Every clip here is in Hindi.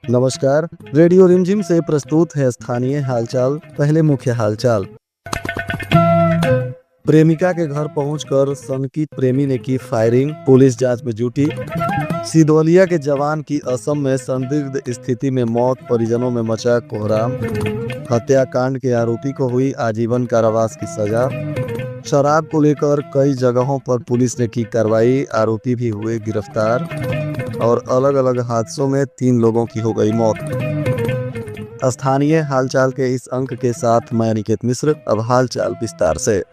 नमस्कार। रेडियो रिमझिम से प्रस्तुत है स्थानीय हालचाल। पहले मुख्य हालचाल। प्रेमिका के घर पहुंचकर शंकित प्रेमी ने की फायरिंग, पुलिस जांच में जुटी। सिदौलिया के जवान की असम में संदिग्ध स्थिति में मौत, परिजनों में मचा कोहराम। हत्याकांड के आरोपी को हुई आजीवन कारावास की सजा। शराब को लेकर कई जगहों पर पुलिस ने की कार्रवाई, आरोपी भी हुए गिरफ्तार। और अलग अलग हादसों में 3 लोगों की हो गई मौत। स्थानीय हालचाल के इस अंक के साथ मैं अनिकेत मिश्र। अब हालचाल विस्तार से।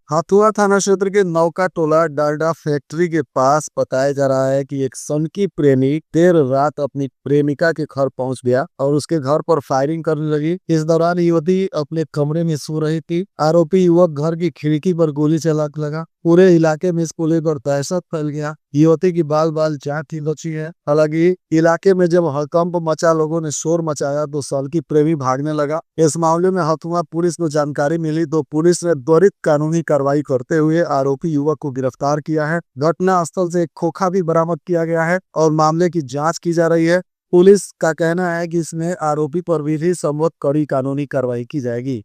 हथुआ थाना क्षेत्र के नौका टोला डालडा फैक्ट्री के पास बताया जा रहा है कि एक सनकी प्रेमी देर रात अपनी प्रेमिका के घर पहुंच गया और उसके घर पर फायरिंग करने लगी। इस दौरान युवती अपने कमरे में सो रही थी। आरोपी युवक घर की खिड़की पर गोली चलाने लगा। पूरे इलाके में इसको लेकर दहशत फैल गया। युवती की बाल बाल जान थी बची है। हालांकि इलाके में जब हड़कंप मचा, लोगों ने शोर मचाया तो सनकी प्रेमी भागने लगा। इस मामले में हथुआ पुलिस को जानकारी मिली तो पुलिस ने त्वरित कानूनी कार्रवाई करते हुए आरोपी युवक को गिरफ्तार किया है। घटना स्थल से एक खोखा भी बरामद किया गया है और मामले की जांच की जा रही है। पुलिस का कहना है कि इसमें आरोपी पर विधि सम्मत कड़ी कानूनी कार्रवाई की जाएगी।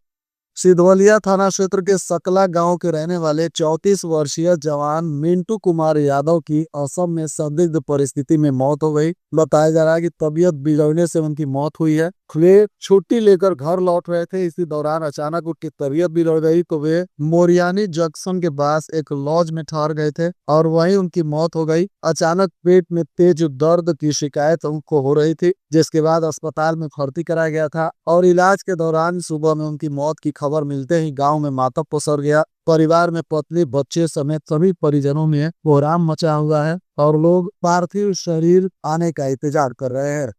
सिधवलिया थाना क्षेत्र के सकला गांव के रहने वाले 34 वर्षीय जवान मिंटू कुमार यादव की असम में संदिग्ध परिस्थिति में मौत हो गई। बताया जा रहा है कि तबीयत बिगड़ने से उनकी मौत हुई है। वे छुट्टी लेकर घर लौट रहे थे। इसी दौरान अचानक उनकी तबीयत बिगड़ गई तो वे मोरियानी जंक्शन के पास एक लॉज में ठहर गए थे और वहीं उनकी मौत हो गई। अचानक पेट में तेज दर्द की शिकायत उनको हो रही थी, जिसके बाद अस्पताल में भर्ती कराया गया था और इलाज के दौरान सुबह में उनकी मौत की खबर मिलते ही गांव में मातम पसर गया। परिवार में पत्नी, बच्चे समेत सभी परिजनों में कोहराम मचा हुआ है और लोग पार्थिव शरीर आने का इंतजार कर रहे हैं।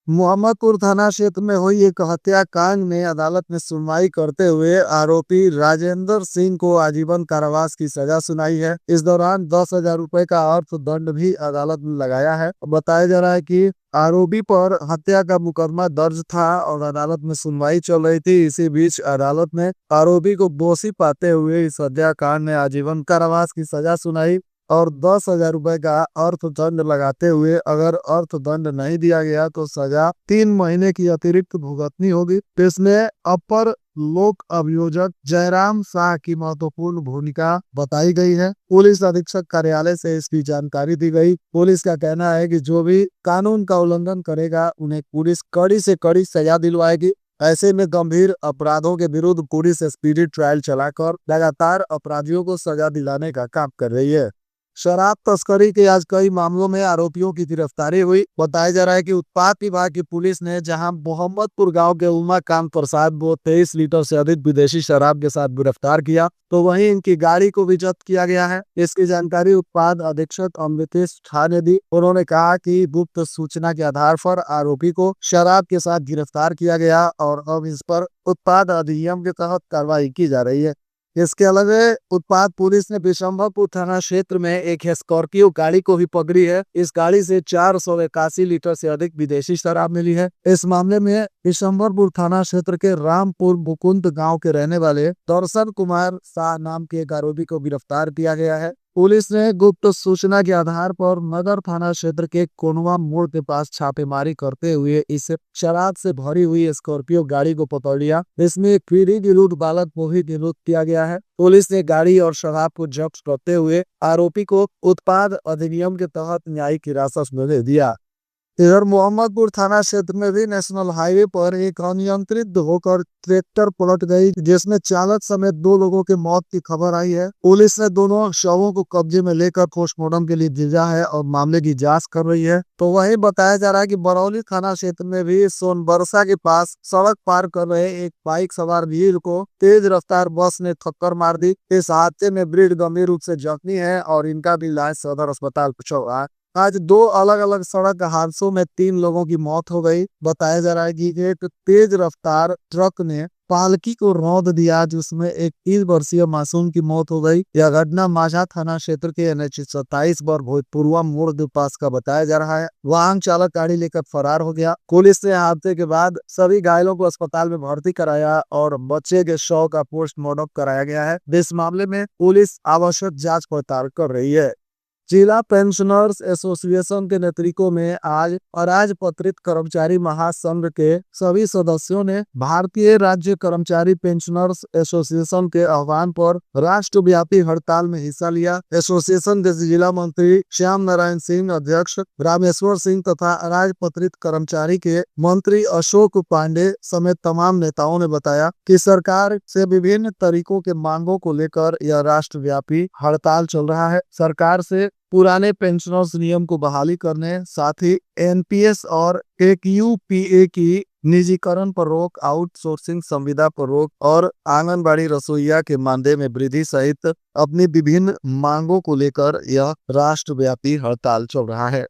मोहम्मदपुर थाना क्षेत्र में हुई एक हत्याकांड में अदालत ने सुनवाई करते हुए आरोपी राजेंद्र सिंह को आजीवन कारावास की सजा सुनाई है। इस दौरान 10,000 रुपए का अर्थदंड भी अदालत ने लगाया है। बताया जा रहा है कि आरोपी पर हत्या का मुकदमा दर्ज था और अदालत में सुनवाई चल रही थी। इसी बीच अदालत ने आरोपी को दोषी पाते हुए इस हत्याकांड में आजीवन कारावास की सजा सुनाई और 10,000 रुपए का अर्थदंड लगाते हुए अगर अर्थदंड नहीं दिया गया तो सजा 3 महीने की अतिरिक्त भुगतनी होगी। इसमें अपर लोक अभियोजक जयराम शाह की महत्वपूर्ण भूमिका बताई गई है। पुलिस अधीक्षक कार्यालय से इसकी जानकारी दी गई। पुलिस का कहना है कि जो भी कानून का उल्लंघन करेगा उन्हें पुलिस कड़ी से कड़ी सजा दिलवाएगी। ऐसे में गंभीर अपराधों के विरुद्ध पुलिस स्पीडी ट्रायल चलाकर लगातार अपराधियों को सजा दिलाने का काम कर रही है। शराब तस्करी के आज कई मामलों में आरोपियों की गिरफ्तारी हुई। बताया जा रहा है कि उत्पाद विभाग की पुलिस ने जहां मोहम्मदपुर गांव के उमाकांत प्रसाद को 23 लीटर से अधिक विदेशी शराब के साथ गिरफ्तार किया तो वहीं इनकी गाड़ी को भी जब्त किया गया है। इसकी जानकारी उत्पाद अधीक्षक अमृतेश झा ने दी। उन्होंने कहा कि गुप्त सूचना के आधार पर आरोपी को शराब के साथ गिरफ्तार किया गया और अब इस पर उत्पाद अधिनियम के तहत कार्रवाई की जा रही है। इसके अलावा उत्पाद पुलिस ने बिशंभरपुर थाना क्षेत्र में एक स्कॉर्पियो गाड़ी को भी पकड़ी है। इस गाड़ी से 481 लीटर से अधिक विदेशी शराब मिली है। इस मामले में बिशंभरपुर थाना क्षेत्र के रामपुर मुकुंद गांव के रहने वाले दर्शन कुमार शाह नाम के एक आरोपी को गिरफ्तार किया गया है। पुलिस ने गुप्त सूचना के आधार पर नगर थाना क्षेत्र के कोनवा मोड़ के पास छापेमारी करते हुए इस शराब से भरी हुई स्कॉर्पियो गाड़ी को पकड़ लिया। इसमें एक पीढ़ी गिरोह बालक को भी गिरफ्तार किया गया है। पुलिस ने गाड़ी और शराब को जब्त करते हुए आरोपी को उत्पाद अधिनियम के तहत न्यायिक हिरासत में दे दिया। इधर मोहम्मदपुर थाना क्षेत्र में भी नेशनल हाईवे पर एक अनियंत्रित होकर ट्रैक्टर पलट गई, जिसमें चालक समेत 2 लोगों की मौत की खबर आई है। पुलिस ने दोनों शवों को कब्जे में लेकर पोस्टमार्टम के लिए भेजा है और मामले की जांच कर रही है। तो वहीं बताया जा रहा है कि बरौली थाना क्षेत्र में भी सोनबरसा के पास सड़क पार कर रहे एक बाइक सवार वीर को तेज रफ्तार बस ने टक्कर मार दी। इस हादसे में वृद्ध गंभीर रूप से जख्मी है और इनका भी इलाज सदर अस्पताल पहुंचा हुआ है। आज 2 अलग अलग सड़क हादसों में 3 लोगों की मौत हो गई। बताया जा रहा है कि एक तेज रफ्तार ट्रक ने पालकी को रौंद दिया, जिसमें एक 3 वर्षीय मासूम की मौत हो गई। यह घटना माझा थाना क्षेत्र के NH 27 पर भोजपुरवा मोड़ के पास का बताया जा रहा है। वाहन चालक गाड़ी लेकर फरार हो गया। पुलिस ने हादसे के बाद सभी घायलों को अस्पताल में भर्ती कराया और बच्चे के शव का पोस्टमार्टम कराया गया है। इस मामले में पुलिस आवश्यक जांच पड़ताल कर रही है। जिला पेंशनर्स एसोसिएशन के नेतृत्व में आज अराजपत्रित कर्मचारी महासंघ के सभी सदस्यों ने भारतीय राज्य कर्मचारी पेंशनर्स एसोसिएशन के आह्वान पर राष्ट्रव्यापी हड़ताल में हिस्सा लिया। एसोसिएशन के जिला मंत्री श्याम नारायण सिंह, अध्यक्ष रामेश्वर सिंह तथा अराजपत्रित कर्मचारी के मंत्री अशोक पांडे समेत तमाम नेताओं ने बताया कि सरकार से विभिन्न तरीकों के मांगों को लेकर यह राष्ट्रव्यापी हड़ताल चल रहा है। सरकार से पुराने पेंशनर्स नियम को बहाली करने, साथ ही NPS और AQPA की निजीकरण पर रोक, आउटसोर्सिंग संविदा पर रोक और आंगनबाड़ी रसोइया के मानदेय में वृद्धि सहित अपनी विभिन्न मांगों को लेकर यह राष्ट्रव्यापी हड़ताल चल रहा है।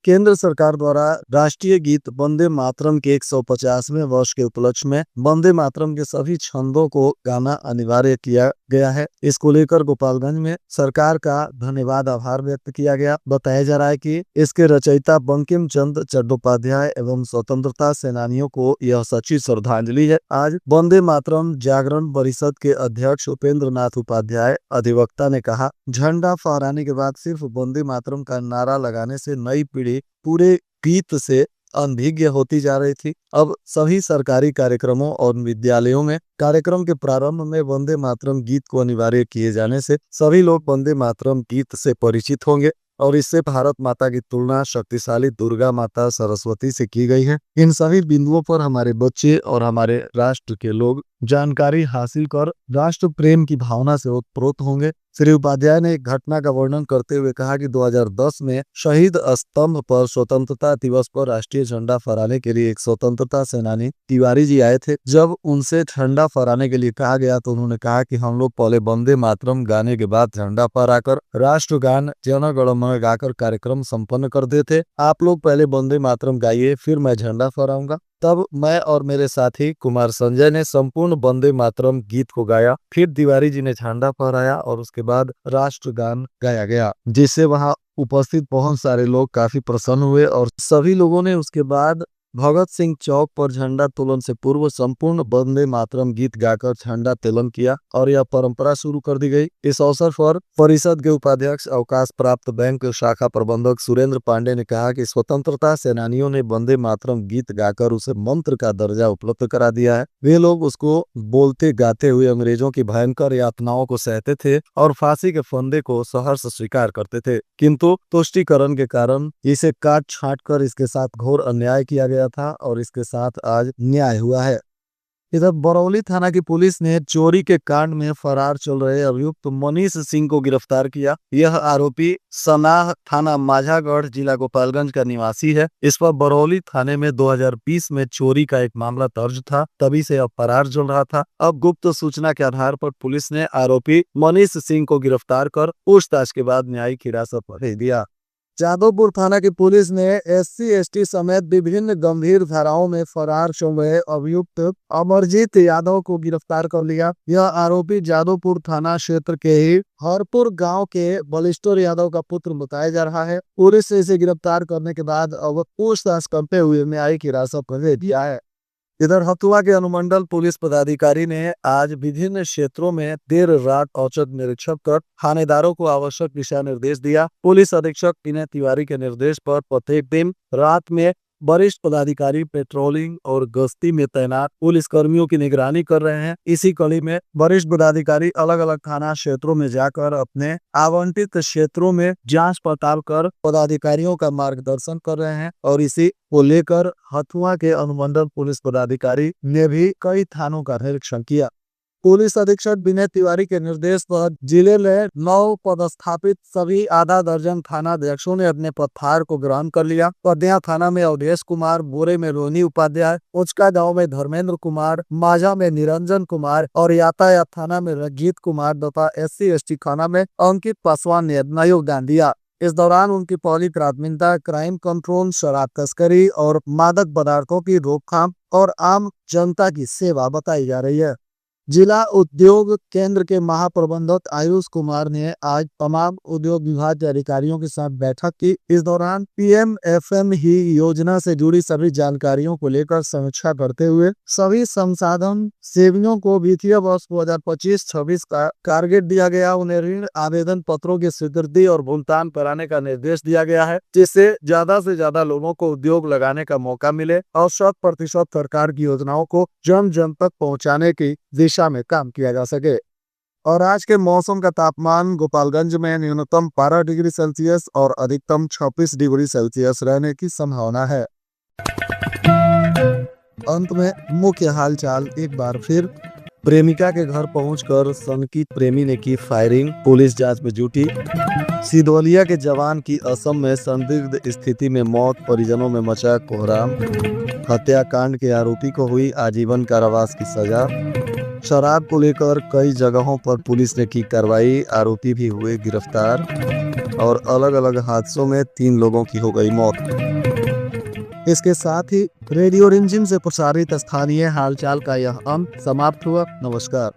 केंद्र सरकार द्वारा राष्ट्रीय गीत वंदे मातरम के 150वें वर्ष के उपलक्ष्य में वंदे मातरम के सभी छंदों को गाना अनिवार्य किया गया है। इसको लेकर गोपालगंज में सरकार का धन्यवाद आभार व्यक्त किया गया। बताया जा रहा है कि इसके रचयिता बंकिम चंद्र चट्टोपाध्याय एवं स्वतंत्रता सेनानियों को यह सच्ची श्रद्धांजलि है। आज वंदे मातरम जागरण परिषद के अध्यक्ष उपेंद्र नाथ उपाध्याय अधिवक्ता ने कहा, झंडा फहराने के बाद सिर्फ वंदे मातरम का नारा लगाने से नई पीढ़ी पूरे गीत से अनभिज्ञ होती जा रही थी। अब सभी सरकारी कार्यक्रमों और विद्यालयों में कार्यक्रम के प्रारंभ में वंदे मातरम गीत को अनिवार्य किए जाने से सभी लोग वंदे मातरम गीत से परिचित होंगे और इससे भारत माता की तुलना शक्तिशाली दुर्गा माता सरस्वती से की गई है। इन सभी बिंदुओं पर हमारे बच्चे और हमारे राष्ट्र के लोग जानकारी हासिल कर राष्ट्र प्रेम की भावना से ओतप्रोत होंगे। श्री उपाध्याय ने एक घटना का वर्णन करते हुए कहा कि 2010 में शहीद स्तंभ पर स्वतंत्रता दिवस पर राष्ट्रीय झंडा फहराने के लिए एक स्वतंत्रता सेनानी तिवारी जी आए थे। जब उनसे झंडा फहराने के लिए कहा गया तो उन्होंने कहा कि हम लोग पहले वंदे मातरम गाने के बाद झंडा फहराकर राष्ट्रगान जन गण मन गाकर कार्यक्रम संपन्न कर देते। आप लोग पहले वंदे मातरम गाइए, फिर मैं झंडा फहराऊंगा। तब मैं और मेरे साथी कुमार संजय ने संपूर्ण वंदे मातरम गीत को गाया। फिर तिवारी जी ने झंडा फहराया और उसके बाद राष्ट्रगान गाया गया, जिससे वहां उपस्थित बहुत सारे लोग काफी प्रसन्न हुए और सभी लोगों ने उसके बाद भगत सिंह चौक पर झंडा तोलन से पूर्व संपूर्ण वंदे मातरम गीत गाकर झंडा तोलन किया और यह परंपरा शुरू कर दी गई। इस अवसर पर परिषद के उपाध्यक्ष अवकाश प्राप्त बैंक शाखा प्रबंधक सुरेंद्र पांडे ने कहा कि स्वतंत्रता सेनानियों ने वंदे मातरम गीत गाकर उसे मंत्र का दर्जा उपलब्ध करा दिया है। वे लोग उसको बोलते गाते हुए अंग्रेजों की भयंकर यातनाओं को सहते थे और फांसी के फंदे को सहर्ष स्वीकार करते थे, किंतु तुष्टीकरण के कारण इसे काट छांट कर इसके साथ घोर अन्याय किया गया था और इसके साथ आज न्याय हुआ है। इधर बरौली थाना की पुलिस ने चोरी के कांड में फरार चल रहे अभियुक्त मनीष सिंह को गिरफ्तार किया। यह आरोपी सनाह थाना माझागढ़ जिला गोपालगंज का निवासी है। इस पर बरौली थाने में 2020 में चोरी का एक मामला दर्ज था, तभी से अब फरार चल रहा था। अब गुप्त सूचना के आधार पर पुलिस ने आरोपी मनीष सिंह को गिरफ्तार कर पूछताछ के बाद न्यायिक हिरासत में भेज दिया। जादवपुर थाना की पुलिस ने SC/ST समेत विभिन्न गंभीर धाराओं में फरार चल रहे अभियुक्त अमरजीत यादव को गिरफ्तार कर लिया। यह आरोपी जादवपुर थाना क्षेत्र के ही हरपुर गांव के बलिस्टर यादव का पुत्र बताया जा रहा है। पुलिस ने इसे गिरफ्तार करने के बाद अब पूछताछ करते हुए न्यायिक हिरासत में भेज दिया है। इधर हथुआ के अनुमंडल पुलिस पदाधिकारी ने आज विभिन्न क्षेत्रों में देर रात औचक निरीक्षण कर थानेदारों को आवश्यक दिशा निर्देश दिया। पुलिस अधीक्षक विनय तिवारी के निर्देश पर प्रत्येक दिन रात में वरिष्ठ पदाधिकारी पेट्रोलिंग और गश्ती में तैनात पुलिस कर्मियों की निगरानी कर रहे हैं। इसी कड़ी में वरिष्ठ पदाधिकारी अलग अलग थाना क्षेत्रों में जाकर अपने आवंटित क्षेत्रों में जांच पड़ताल कर पदाधिकारियों का मार्गदर्शन कर रहे हैं और इसी को लेकर हथुआ के अनुमंडल पुलिस पदाधिकारी ने भी कई थानों का निरीक्षण किया। पुलिस अधीक्षक विनय तिवारी के निर्देश पर जिले में 9 पदस्थापित सभी आधा दर्जन थानाध्यक्षों ने अपने पदभार को ग्रहण कर लिया। पदया थाना में अवधेश कुमार, बोरे में रोहिणी उपाध्याय, उचका गांव में धर्मेंद्र कुमार, माझा में निरंजन कुमार और यातायात थाना में रंजीत कुमार तथा SC/ST थाना में अंकित पासवान ने अपना योगदान दिया। इस दौरान उनकी पहली प्राथमिकता क्राइम कंट्रोल, शराब तस्करी और मादक पदार्थों की रोकथाम और आम जनता की सेवा बताई जा रही है। जिला उद्योग केंद्र के महाप्रबंधक आयुष कुमार ने आज तमाम उद्योग विभाग के अधिकारियों के साथ बैठक की। इस दौरान पीएमएफएमई योजना से जुड़ी सभी जानकारियों को लेकर समीक्षा करते हुए सभी संसाधन सेवियों को वित्तीय वर्ष 2025-26 का टारगेट दिया गया। उन्हें ऋण आवेदन पत्रों की स्वीकृति और भुगतान कराने का निर्देश दिया गया है, जिससे ज्यादा से ज्यादा लोगों को उद्योग लगाने का मौका मिले और 100% सरकार की योजनाओं को जन जन तक पहुंचाने की दिशा में काम किया जा सके। और आज के मौसम का तापमान गोपालगंज में न्यूनतम 12 डिग्री सेल्सियस और अधिकतम 26 डिग्री सेल्सियस रहने की संभावना है। अंत में मुख्य हालचाल एक बार फिर। प्रेमिका के घर पहुंचकर शंकित प्रेमी ने की फायरिंग, पुलिस जांच में जुटी। सिदोलिया के जवान की असम में संदिग्ध स्थिति में मौत, परिजनों में मचा कोहराम। हत्याकांड के आरोपी को हुई आजीवन कारावास की सजा। शराब को लेकर कई जगहों पर पुलिस ने की कार्रवाई, आरोपी भी हुए गिरफ्तार। और अलग अलग हादसों में 3 लोगों की हो गई मौत। इसके साथ ही रेडियो रिमझिम से प्रसारित स्थानीय हालचाल का यह अंक समाप्त हुआ। नमस्कार।